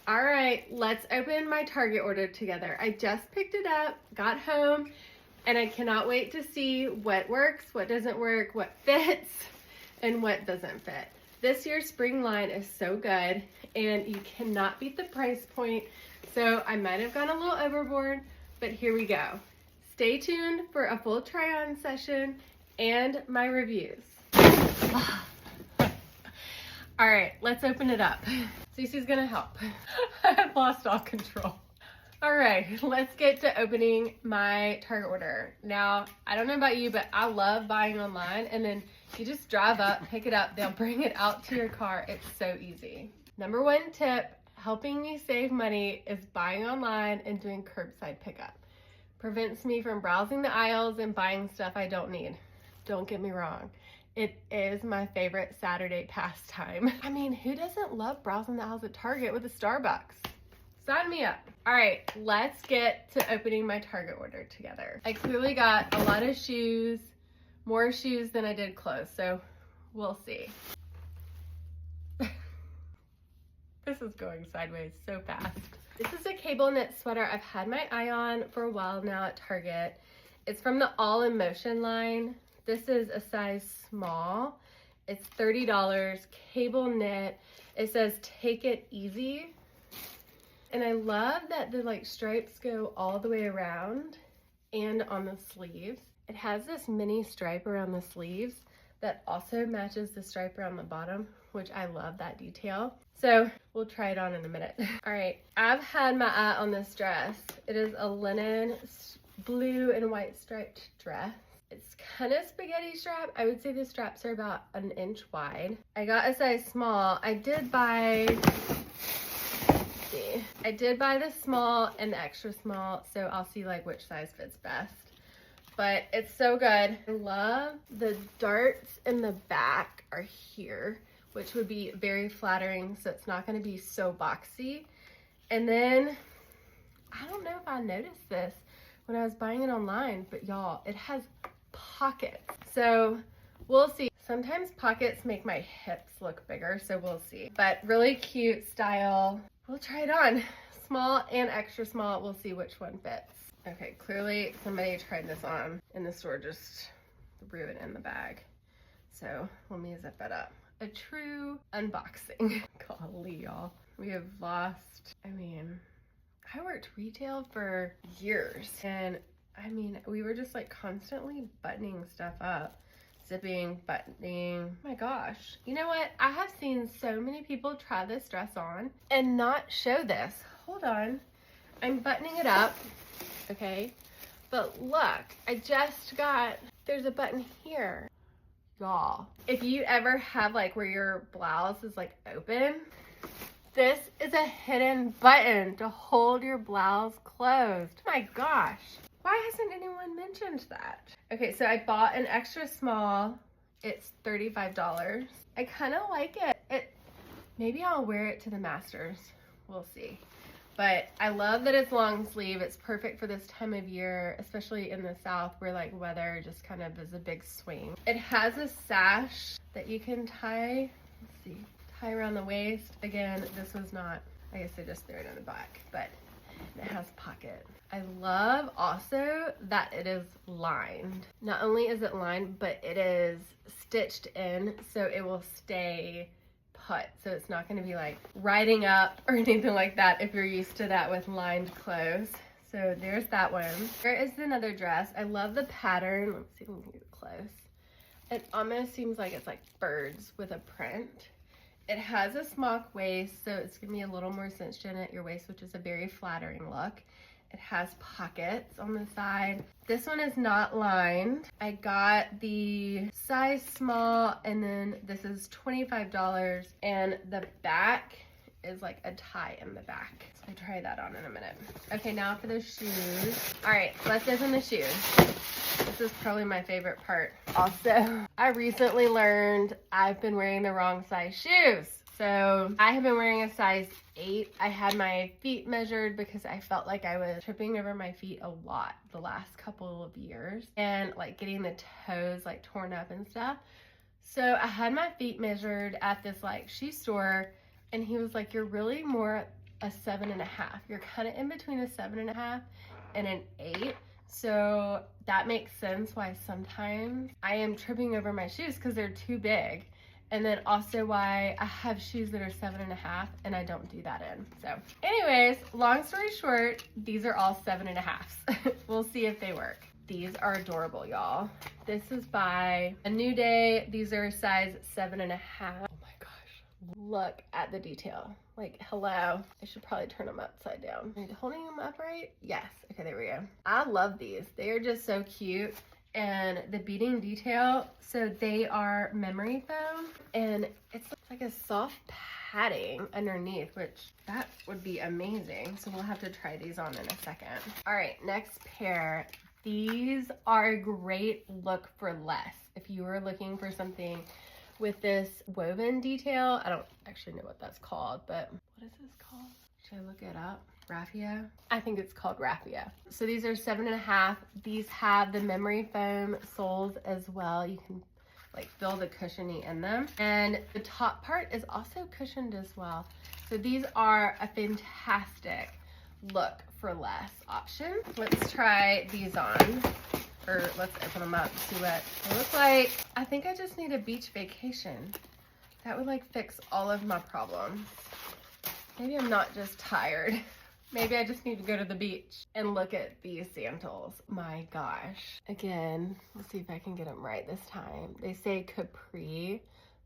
All right, let's open my Target order together. I just picked it up, got home, and I cannot wait to see what works, what doesn't work, what fits, and what doesn't fit. This year's spring line is so good, and you cannot beat the price point, so I might have gone a little overboard, but here we go. Stay tuned for a full try-on session and my reviews. All right, let's open it up. Cece's gonna help. I've lost all control. All right, let's get to opening my Target order. Now, I don't know about you, but I love buying online, and then you just drive up, pick it up, they'll bring it out to your car. It's so easy. Number one tip, helping me save money, is buying online and doing curbside pickup. Prevents me from browsing the aisles and buying stuff I don't need. Don't get me wrong. It is my favorite Saturday pastime. I mean, who doesn't love browsing the aisles at Target with a Starbucks? Sign me up. All right, let's get to opening my Target order together. I clearly got a lot of shoes, more shoes than I did clothes, so we'll see. This is going sideways so fast. This is a cable knit sweater I've had my eye on for a while now at Target. It's from the All in Motion line. This is a size small. It's $30, cable knit. It says take it easy. And I love that the stripes go all the way around and on the sleeves. It has this mini stripe around the sleeves that also matches the stripe around the bottom, which I love that detail. So we'll try it on in a minute. All right, I've had my eye on this dress. It is a linen blue and white striped dress. It's kind of spaghetti strap. I would say the straps are about an inch wide. I got a size small. I did buy the small and the extra small, so I'll see which size fits best. But it's so good. I love the darts in the back are here, which would be very flattering, so it's not going to be so boxy. And then, I don't know if I noticed this when I was buying it online, but y'all, it has pockets. So we'll see. Sometimes pockets make my hips look bigger, so we'll see. But really cute style. We'll try it on. Small and extra small. We'll see which one fits. Okay, clearly somebody tried this on and the store just threw it in the bag. So let me zip it up. A true unboxing. Golly, y'all. We have lost, I worked retail for years, and we were just constantly buttoning stuff up. Zipping, buttoning. Oh my gosh. You know what? I have seen so many people try this dress on and not show this. Hold on. I'm buttoning it up. Okay. But look, there's a button here. Y'all, if you ever have where your blouse is open, this is a hidden button to hold your blouse closed. Oh my gosh. Why hasn't anyone mentioned that? Okay, so I bought an extra small. It's $35. I kind of like it. Maybe I'll wear it to the Masters. We'll see. But I love that it's long sleeve. It's perfect for this time of year, especially in the South where weather just kind of is a big swing. It has a sash that you can tie, tie around the waist. Again, this was not, I guess I just threw it in the back, but it has pocket. I love also that it is lined. Not only is it lined, but it is stitched in so it will stay put. So it's not going to be riding up or anything like that if you're used to that with lined clothes. So there's that one. There is another dress. I love the pattern. Let's see if we can get close. It almost seems like it's birds with a print. It has a smock waist, so it's going to be a little more cinched in at your waist, which is a very flattering look. It has pockets on the side. This one is not lined. I got the size small, and then this is $25, and the back is a tie in the back. So I'll try that on in a minute. Okay, now for the shoes. All right, let's open the shoes. This is probably my favorite part. Also, I recently learned I've been wearing the wrong size shoes. So I have been wearing a size 8. I had my feet measured because I felt like I was tripping over my feet a lot the last couple of years and getting the toes torn up and stuff. So I had my feet measured at this shoe store, and he was like, you're really more a 7.5. You're kind of in between a 7.5 and an 8. So that makes sense why sometimes I am tripping over my shoes because they're too big. And then also why I have shoes that are 7.5 and I don't do that in. So anyways, long story short, these are all 7.5s. We'll see if they work. These are adorable, y'all. This is by A New Day. These are size 7.5. Oh my gosh. Look at the detail. Like, hello. I should probably turn them upside down. Are you holding them upright? Yes. Okay, there we go. I love these. They are just so cute. And the beading detail, so they are memory foam, and it's like a soft padding underneath, which that would be amazing. So we'll have to try these on in a second. All right, next pair. These are a great look for less. If you were looking for something with this woven detail, I don't actually know what that's called, but what is this called? Should I look it up? Raffia? I think it's called raffia. So these are 7.5. These have the memory foam soles as well. You can like feel the cushioning in them. And the top part is also cushioned as well. So these are a fantastic look for less option. Let's try these on. Or let's open them up, see what they look like. I think I just need a beach vacation. That would like fix all of my problems. Maybe I'm not just tired. Maybe I just need to go to the beach and look at these sandals. My gosh. Again, let's see if I can get them right this time. They say capri.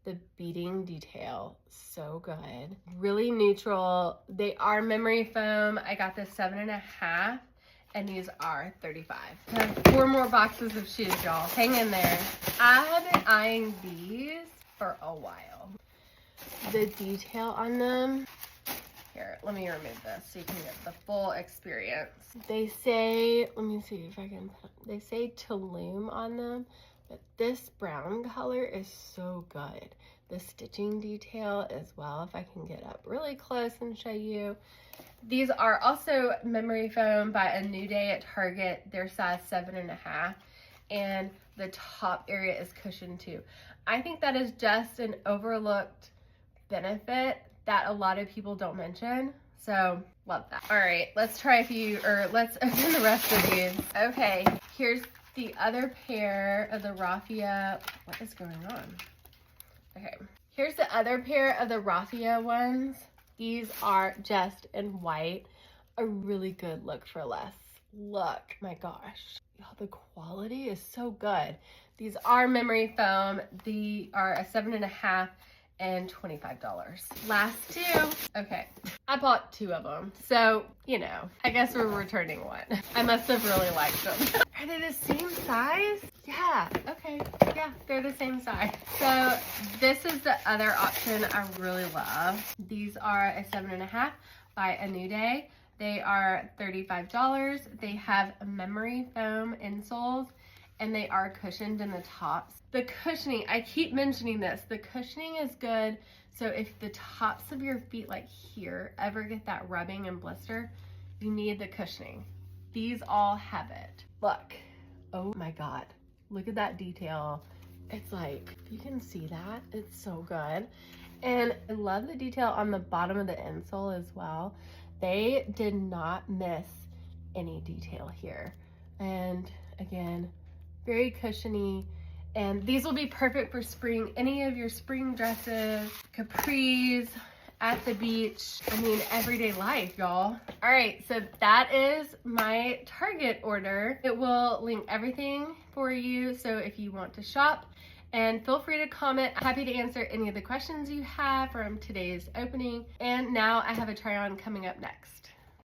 The beading detail, so good. Really neutral. They are memory foam. I got this 7.5 and these are 35. I have 4 more boxes of shoes, y'all. Hang in there. I have been eyeing these for a while. The detail on them. Here, let me remove this so you can get the full experience. They say, let me see if I can, they say Tulum on them, but this brown color is so good. The stitching detail as well, if I can get up really close and show you. These are also memory foam by A New Day at Target. They're size 7.5, and the top area is cushioned too. I think that is just an overlooked benefit that a lot of people don't mention. So love that. All right, let's try a few, or let's open the rest of these. Okay, here's the other pair of the raffia. What is going on? Okay, here's the other pair of the raffia ones. These are just in white. A really good look for less. Look, my gosh. Y'all, the quality is so good. These are memory foam. They are a 7.5 and $25. Last 2. Okay, I bought 2 of them. So, you know, I guess we're returning one. I must have really liked them. Are they the same size? Yeah, okay. Yeah, they're the same size. So this is the other option I really love. These are a 7.5 by A New Day. They are $35. They have memory foam insoles, and they are cushioned in the tops. The cushioning, I keep mentioning this, the cushioning is good. So if the tops of your feet, like here, ever get that rubbing and blister, you need the cushioning. These all have it. Look, oh my God, look at that detail. It's like, you can see that, it's so good. And I love the detail on the bottom of the insole as well. They did not miss any detail here. And again, very cushiony. And these will be perfect for spring, any of your spring dresses, capris, at the beach. I mean, everyday life, y'all. All right, so that is my Target order. It will link everything for you, so if you want to shop, and feel free to comment. Happy to answer any of the questions you have from today's opening. And now I have a try on coming up next.